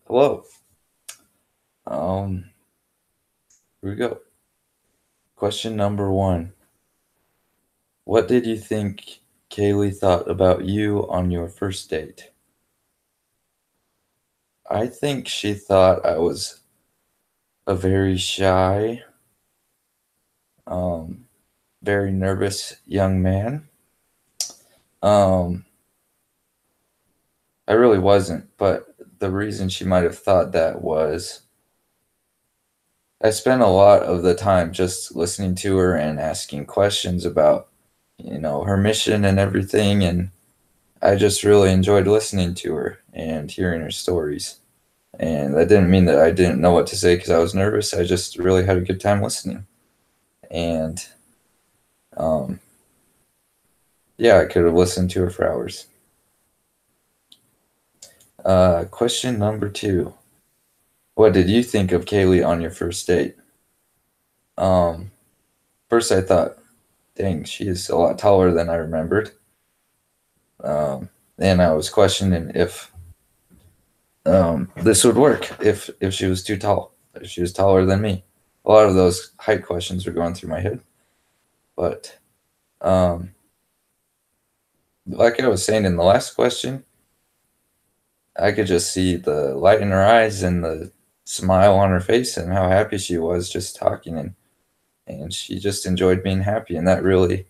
Hello. Um, Here we go. Question number one. What did you think Kaylee thought about you on your first date? I think she thought I was a very shy, um, very nervous young man. Um, I really wasn't, but the reason she might have thought that was I spent a lot of the time just listening to her and asking questions about, her mission and everything, and I just really enjoyed listening to her and hearing her stories. And that didn't mean that I didn't know what to say because I was nervous. I just really had a good time listening. And um, yeah, I could have listened to her for hours. Question number two. What did you think of Kaylee on your first date? Um, First, I thought, dang, she is a lot taller than I remembered. And I was questioning if this would work if she was too tall, if she was taller than me. A lot of those height questions were going through my head, but um, like I was saying in the last question, I could just see the light in her eyes and the smile on her face and how happy she was just talking, and she just enjoyed being happy, and that really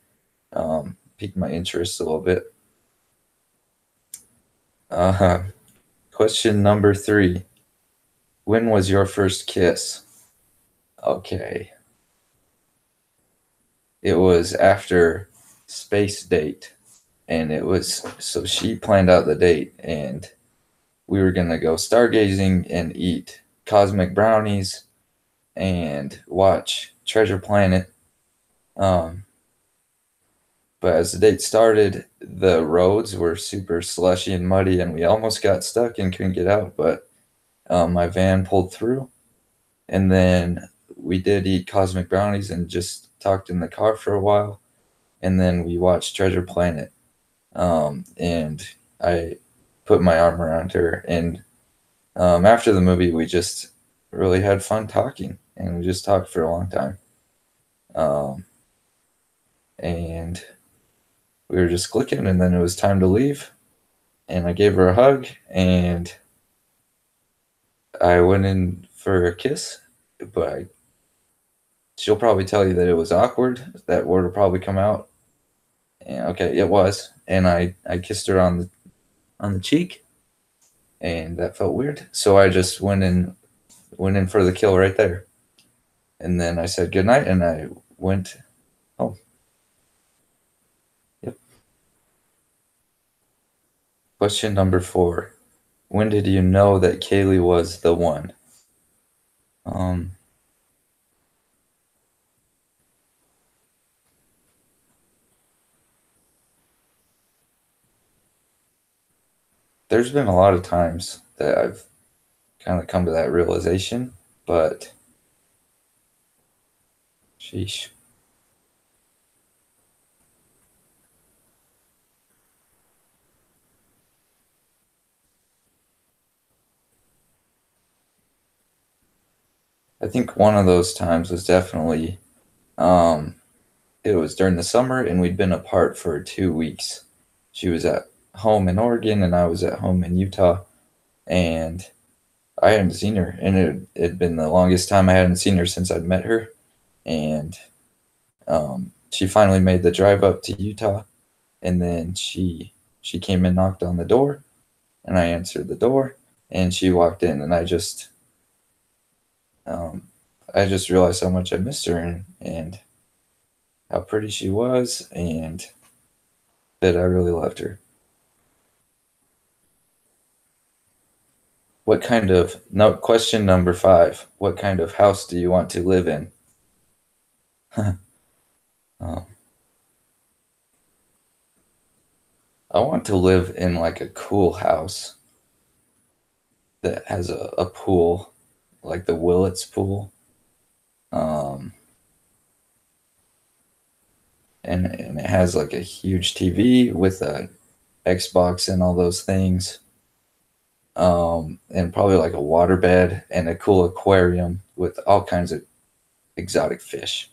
piqued my interest a little bit. Uh, Question number three. When was your first kiss? Okay. It was after space date, and it was so she planned out the date, and we were gonna go stargazing and eat cosmic brownies and watch Treasure Planet. Um, but as the date started, the roads were super slushy and muddy, and we almost got stuck and couldn't get out. But my van pulled through, and then we did eat cosmic brownies and just talked in the car for a while, and then we watched Treasure Planet. And I put my arm around her, and after the movie, we just really had fun talking, and we just talked for a long time. Um, and we were just clicking, and then it was time to leave, and I gave her a hug, and I went in for a kiss, but she'll probably tell you that it was awkward. That word will probably come out. And okay, it was, and I kissed her on the cheek, and that felt weird. So I just went in for the kill right there, and then I said goodnight, and I went home. Yep. Question number four. When did you know that Kaylee was the one? Um, there's been a lot of times that I've kind of come to that realization, but sheesh. I think one of those times was definitely um, it was during the summer, and we'd been apart for 2 weeks. She was at home in Oregon, and I was at home in Utah, and I hadn't seen her, and it'd been the longest time I hadn't seen her since I'd met her, and she finally made the drive up to Utah, and then she came and knocked on the door, and I answered the door, and she walked in, and um, I just realized how much I missed her, and how pretty she was, and that I really loved her. What kind of no question number five? What kind of house do you want to live in? Um, I want to live in like a cool house that has a pool, like the Willits pool, um, and it has like a huge TV with a Xbox and all those things. and probably like a waterbed and a cool aquarium with all kinds of exotic fish.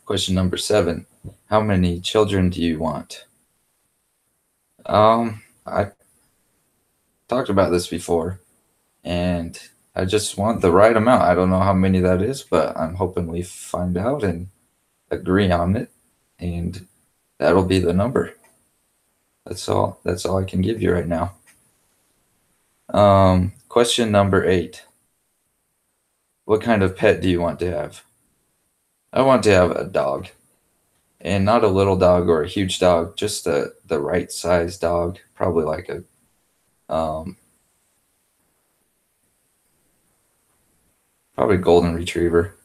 Question number 7. How many children do you want? I talked about this before, and I just want the right amount. I don't know how many that is, but I'm hoping we find out and agree on it, and that'll be the number. That's all. That's all I can give you right now. Question number 8. What kind of pet do you want to have? I want to have a dog, and not a little dog or a huge dog, just the right size dog, probably like a probably golden retriever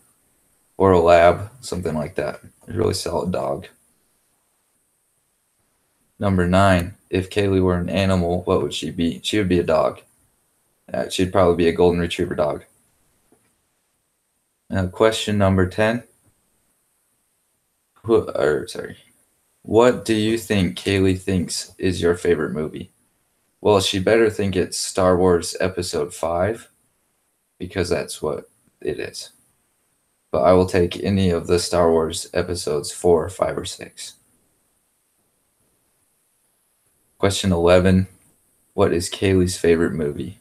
or a lab, something like that. A really solid dog. Number 9. If Kaylee were an animal, what would she be? She would be a dog. She'd probably be a golden retriever dog. Question number 10. What do you think Kaylee thinks is your favorite movie? Well, she better think it's Star Wars Episode 5, because that's what it is. But I will take any of the Star Wars episodes 4, 5, or 6. Question 11. What is Kaylee's favorite movie?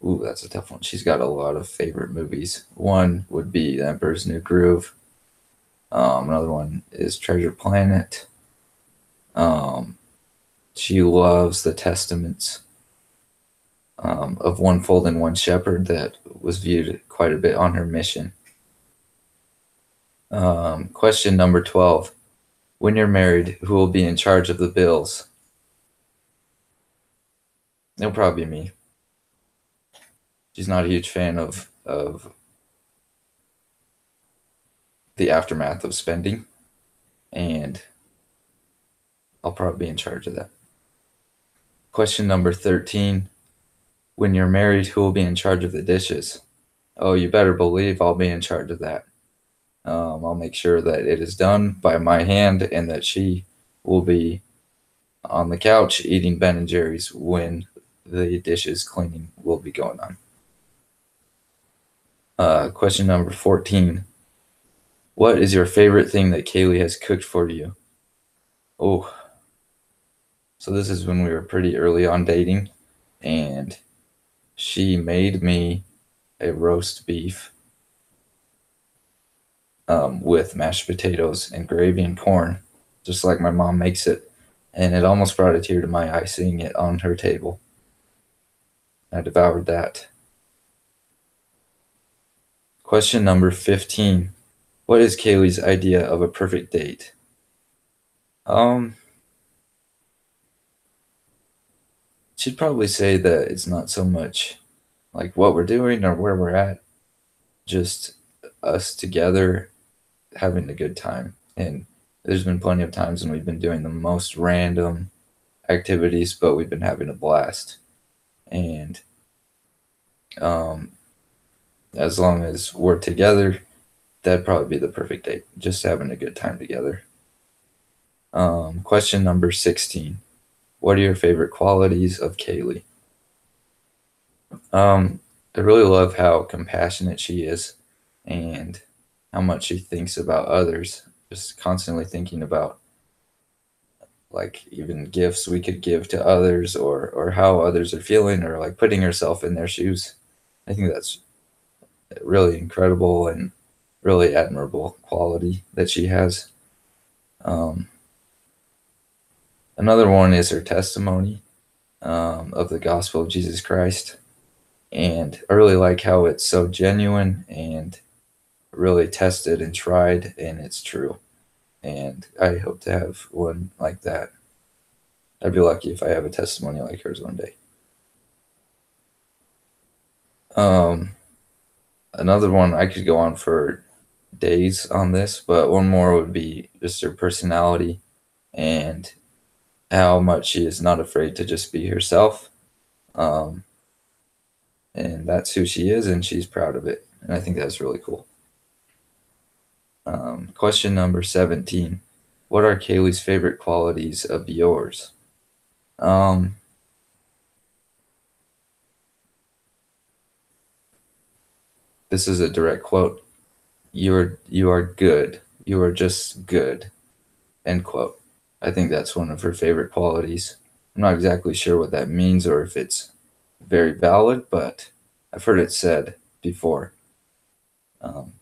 Ooh, that's a tough one. She's got a lot of favorite movies. One would be The Emperor's New Groove. Another one is Treasure Planet. She loves the Testaments of One Fold and One Shepherd that was viewed quite a bit on her mission. Question number 12. When you're married, who will be in charge of the bills? It'll probably be me. She's not a huge fan of the aftermath of spending, and I'll probably be in charge of that. Question number 13. When you're married, who will be in charge of the dishes? Oh, you better believe I'll be in charge of that. I'll make sure that it is done by my hand and that she will be on the couch eating Ben & Jerry's when the dishes cleaning will be going on. Question number 14. What is your favorite thing that Kaylee has cooked for you? Oh, so this is when we were pretty early on dating, and she made me a roast beef with mashed potatoes and gravy and corn, just like my mom makes it. And it almost brought a tear to my eye seeing it on her table. I devoured that. Question number 15. What is Kaylee's idea of a perfect date? She'd probably say that it's not so much like what we're doing or where we're at, just us together having a good time. And there's been plenty of times when we've been doing the most random activities, but we've been having a blast. And as long as we're together, that'd probably be the perfect date, just having a good time together. Question number 16. What are your favorite qualities of Kaylee? I really love how compassionate she is and how much she thinks about others, just constantly thinking about like even gifts we could give to others or how others are feeling or like putting herself in their shoes. I think that's really incredible and really admirable quality that she has. Another one is her testimony of the gospel of Jesus Christ. And I really like how it's so genuine and really tested and tried, and it's true. And I hope to have one like that. I'd be lucky if I have a testimony like hers one day. Another one, I could go on for days on this, but one more would be just her personality and how much she is not afraid to just be herself. And that's who she is, and she's proud of it. And I think that's really cool. Question number 17. What are Kaylee's favorite qualities of yours? Um, this is a direct quote. You are good. You are just good. End quote. I think that's one of her favorite qualities. I'm not exactly sure what that means or if it's very valid, but I've heard it said before, um,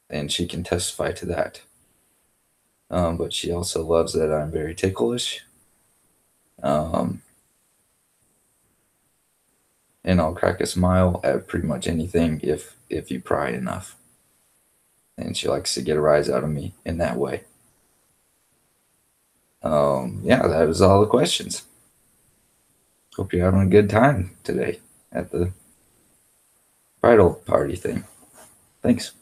and she can testify to that. But she also loves that I'm very ticklish, um, and I'll crack a smile at pretty much anything if you pry enough. And she likes to get a rise out of me in that way. Yeah, that was all the questions. Hope you're having a good time today at the bridal party thing. Thanks.